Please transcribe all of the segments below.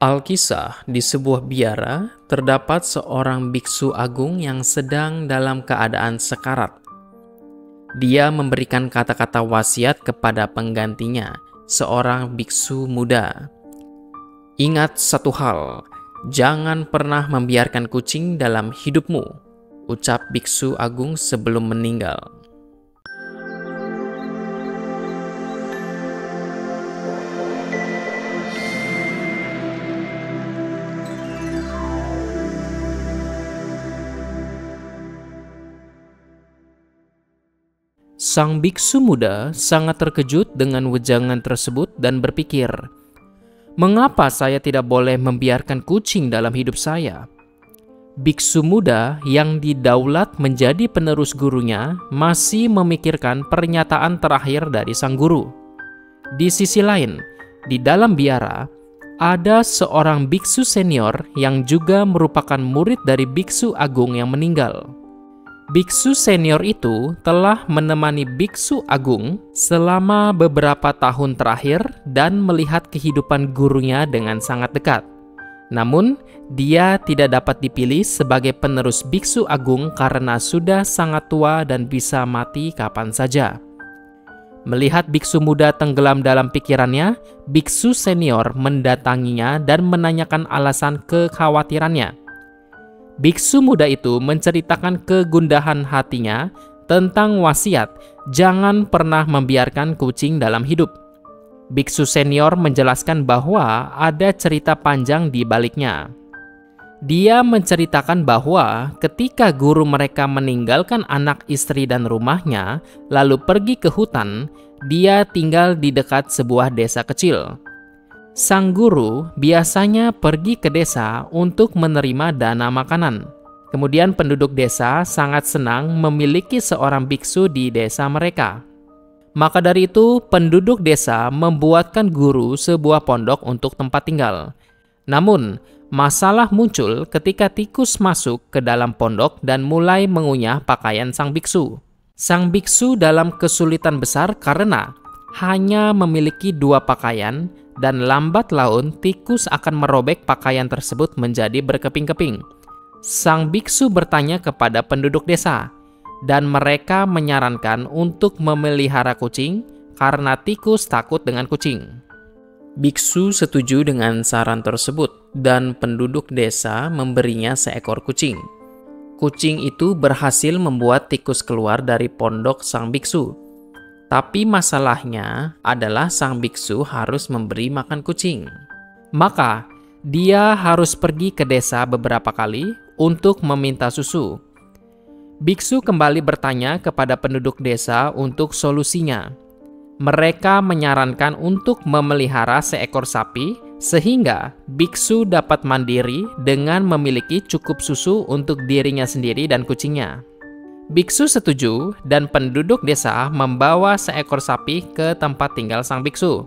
Alkisah, di sebuah biara, terdapat seorang biksu agung yang sedang dalam keadaan sekarat. Dia memberikan kata-kata wasiat kepada penggantinya, seorang biksu muda. "Ingat satu hal, jangan pernah membiarkan kucing dalam hidupmu," ucap biksu agung sebelum meninggal. Sang biksu muda sangat terkejut dengan wejangan tersebut dan berpikir, "Mengapa saya tidak boleh membiarkan kucing dalam hidup saya?" Biksu muda yang didaulat menjadi penerus gurunya masih memikirkan pernyataan terakhir dari sang guru. Di sisi lain, di dalam biara, ada seorang biksu senior yang juga merupakan murid dari biksu agung yang meninggal. Biksu senior itu telah menemani biksu agung selama beberapa tahun terakhir dan melihat kehidupan gurunya dengan sangat dekat. Namun, dia tidak dapat dipilih sebagai penerus biksu agung karena sudah sangat tua dan bisa mati kapan saja. Melihat biksu muda tenggelam dalam pikirannya, biksu senior mendatanginya dan menanyakan alasan kekhawatirannya. Biksu muda itu menceritakan kegundahan hatinya tentang wasiat jangan pernah membiarkan kucing dalam hidup. Biksu senior menjelaskan bahwa ada cerita panjang di baliknya. Dia menceritakan bahwa ketika guru mereka meninggalkan anak istri dan rumahnya, lalu pergi ke hutan, dia tinggal di dekat sebuah desa kecil. Sang guru biasanya pergi ke desa untuk menerima dana makanan. Kemudian penduduk desa sangat senang memiliki seorang biksu di desa mereka. Maka dari itu, penduduk desa membuatkan guru sebuah pondok untuk tempat tinggal. Namun, masalah muncul ketika tikus masuk ke dalam pondok dan mulai mengunyah pakaian sang biksu. Sang biksu dalam kesulitan besar karena hanya memiliki 2 pakaian, dan lambat laun tikus akan merobek pakaian tersebut menjadi berkeping-keping. Sang biksu bertanya kepada penduduk desa, dan mereka menyarankan untuk memelihara kucing karena tikus takut dengan kucing. Biksu setuju dengan saran tersebut, dan penduduk desa memberinya seekor kucing. Kucing itu berhasil membuat tikus keluar dari pondok sang biksu. Tapi masalahnya adalah sang biksu harus memberi makan kucing. Maka, dia harus pergi ke desa beberapa kali untuk meminta susu. Biksu kembali bertanya kepada penduduk desa untuk solusinya. Mereka menyarankan untuk memelihara seekor sapi sehingga biksu dapat mandiri dengan memiliki cukup susu untuk dirinya sendiri dan kucingnya. Biksu setuju dan penduduk desa membawa seekor sapi ke tempat tinggal sang biksu.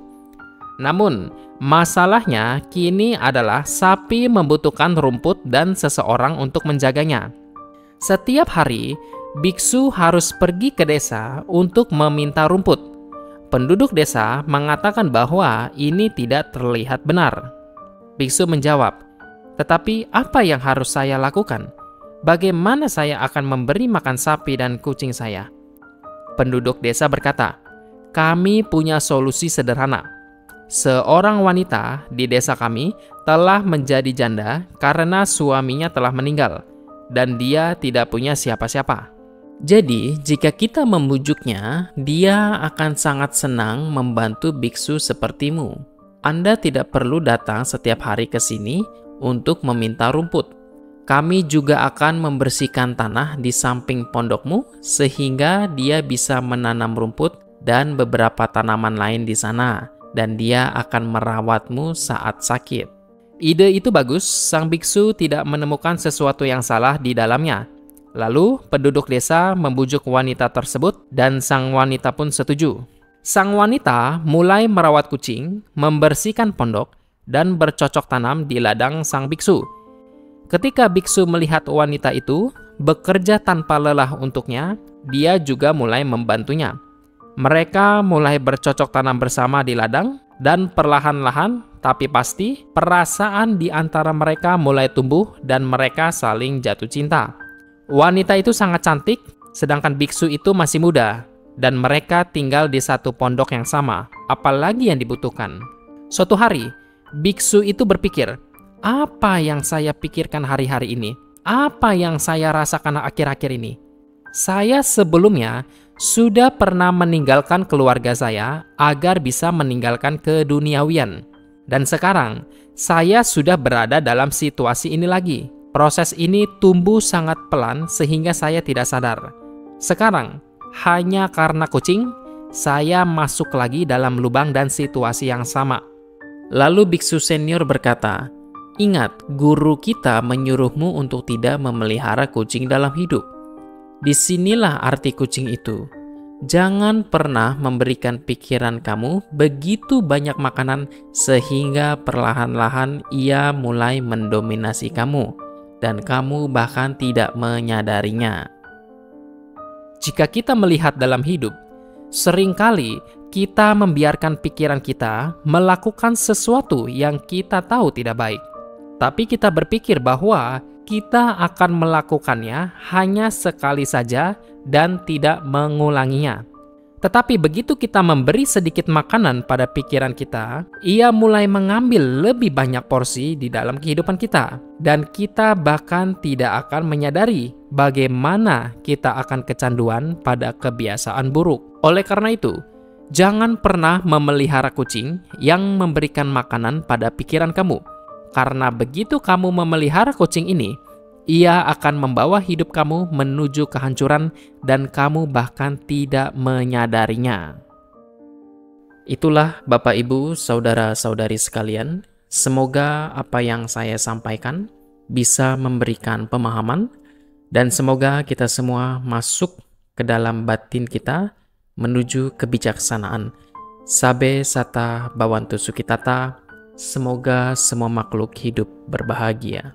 Namun, masalahnya kini adalah sapi membutuhkan rumput dan seseorang untuk menjaganya. Setiap hari, biksu harus pergi ke desa untuk meminta rumput. Penduduk desa mengatakan bahwa ini tidak terlihat benar. Biksu menjawab, "Tetapi apa yang harus saya lakukan? Bagaimana saya akan memberi makan sapi dan kucing saya?" Penduduk desa berkata, "Kami punya solusi sederhana. Seorang wanita di desa kami telah menjadi janda karena suaminya telah meninggal, dan dia tidak punya siapa-siapa. Jadi, jika kita membujuknya, dia akan sangat senang membantu biksu sepertimu. Anda tidak perlu datang setiap hari ke sini untuk meminta rumput. Kami juga akan membersihkan tanah di samping pondokmu sehingga dia bisa menanam rumput dan beberapa tanaman lain di sana, dan dia akan merawatmu saat sakit." Ide itu bagus, sang biksu tidak menemukan sesuatu yang salah di dalamnya. Lalu penduduk desa membujuk wanita tersebut dan sang wanita pun setuju. Sang wanita mulai merawat kucing, membersihkan pondok, dan bercocok tanam di ladang sang biksu. Ketika biksu melihat wanita itu bekerja tanpa lelah untuknya, dia juga mulai membantunya. Mereka mulai bercocok tanam bersama di ladang, dan perlahan-lahan tapi pasti perasaan di antara mereka mulai tumbuh dan mereka saling jatuh cinta. Wanita itu sangat cantik, sedangkan biksu itu masih muda, dan mereka tinggal di satu pondok yang sama. Apalagi yang dibutuhkan? Suatu hari, biksu itu berpikir, apa yang saya pikirkan hari-hari ini? Apa yang saya rasakan akhir-akhir ini? Saya sebelumnya sudah pernah meninggalkan keluarga saya agar bisa meninggalkan keduniawian. Dan sekarang, saya sudah berada dalam situasi ini lagi. Proses ini tumbuh sangat pelan sehingga saya tidak sadar. Sekarang, hanya karena kucing, saya masuk lagi dalam lubang dan situasi yang sama. Lalu biksu senior berkata, "Ingat, guru kita menyuruhmu untuk tidak memelihara kucing dalam hidup. Disinilah arti kucing itu. Jangan pernah memberikan pikiran kamu begitu banyak makanan sehingga perlahan-lahan ia mulai mendominasi kamu dan kamu bahkan tidak menyadarinya." Jika kita melihat dalam hidup, seringkali kita membiarkan pikiran kita melakukan sesuatu yang kita tahu tidak baik. Tapi kita berpikir bahwa kita akan melakukannya hanya sekali saja dan tidak mengulanginya. Tetapi begitu kita memberi sedikit makanan pada pikiran kita, ia mulai mengambil lebih banyak porsi di dalam kehidupan kita. Dan kita bahkan tidak akan menyadari bagaimana kita akan kecanduan pada kebiasaan buruk. Oleh karena itu, jangan pernah memelihara kucing yang memberikan makanan pada pikiran kamu. Karena begitu kamu memelihara kucing ini, ia akan membawa hidup kamu menuju kehancuran dan kamu bahkan tidak menyadarinya. Itulah Bapak Ibu, saudara-saudari sekalian. Semoga apa yang saya sampaikan bisa memberikan pemahaman dan semoga kita semua masuk ke dalam batin kita menuju kebijaksanaan. Sabe sata bawantu sukitata. Semoga semua makhluk hidup berbahagia.